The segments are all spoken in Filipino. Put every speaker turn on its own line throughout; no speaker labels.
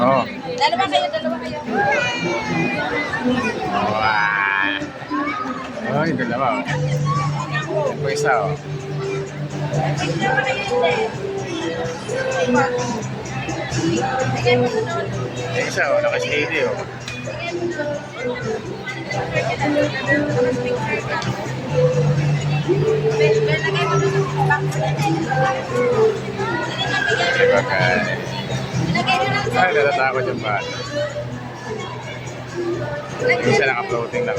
Oh.
Dalawa kayo, dalawa kayo.
Wow. Oh, yung dalawa. Yung isa, oh.
Dalawa kayo, hindi. Bigay mo doon.
Yung isa, oh, naka-steady, oh.
Bigay mo doon. Lagay mo doon sa box.
Diba, guys?
Lagay mo lang sa
Ay, natatakot yung bata. Yung isa naka-floating lang.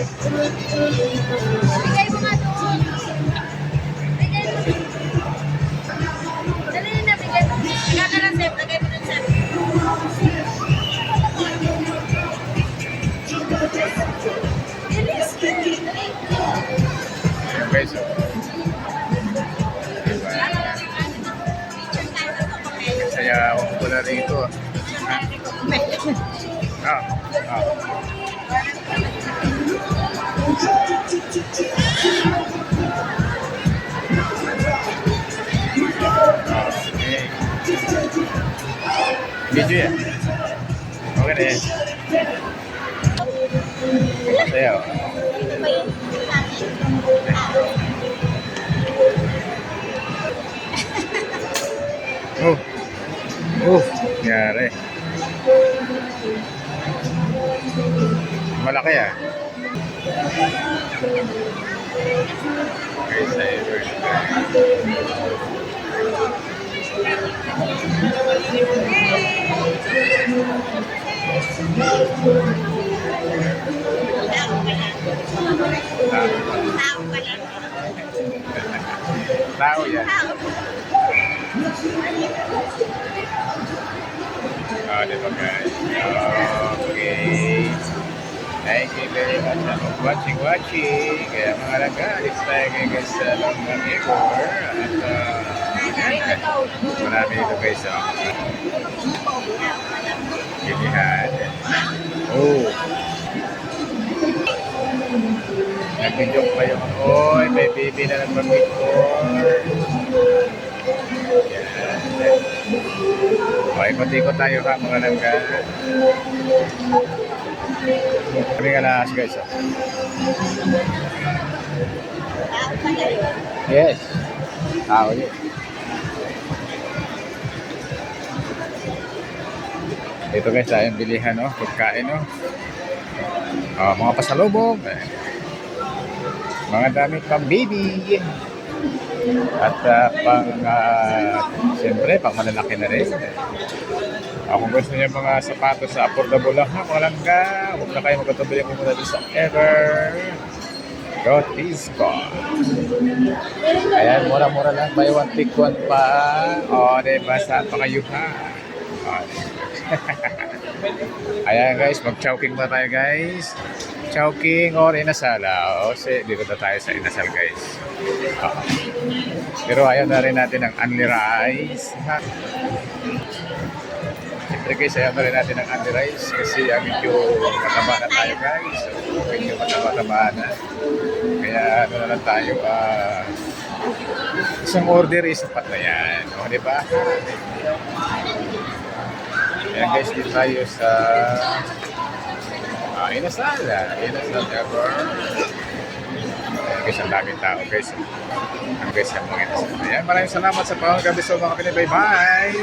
Bigay mo nga doon. Bigay mo doon. Dali na, bigay mo. Bigay ka lang, Sep. Lagay mo doon, Sep. Bilis. Dali.
Ayan, guys, oh. Diba? Saya ko na rito, ah. Ah, ah. Okay. Video ya? Okay na yan. Masaya, oh. Oh. Oh, nangyari. Malaki, ah. Okay, saver.
Tao pala.
Tao yan.
Tao.
Oh, diba, guys? Okay. Thank you very much for watching. Kaya mga nag-alis tayo ngayon guys sa Longgang Igor. At marami dito guys. Bilihan. Oh. Nag-video pa yung oy, may baby na nag-mag-Igor. Yan. Okay, ikot-ikot tayo ha mga langga. Kami ka na guys. Oh.
Tao pala yun.
Yes. Tao yun. Ito guys, ayun bilihan, no? Pagkain, no? Mga pasalubong. Mga damit pang baby. At siyempre, pang malalaki na rin. Kung gusto niyo mga sapatos sa affordable lang ha, mga langga, huwag na kayo magkatubili mo muna sa Ever Rotisco. Ayan, mura-mura lang. Buy one, take one pa. O, diba? Saan pa kayo ha? O, ayan guys, mag-chowking ba tayo guys? Chowking or inasala. O, dito na tayo sa inasal guys. Pero ayaw na rin natin ng only rice. Ha? Siyempre guys, ayaw na rin natin ng only rice kasi medyo mataba na tayo guys. Medyo mataba na. Kaya ano na lang tayo, isang order is sapat na yan. O, diba? Ayan guys, dito tayo sa inasala. Inasal ever. Ayan guys, ang daming tao guys. Ang guys, ang mga inasal. Ayan, maraming salamat sa panggabi sa mga kapinay. Bye-bye!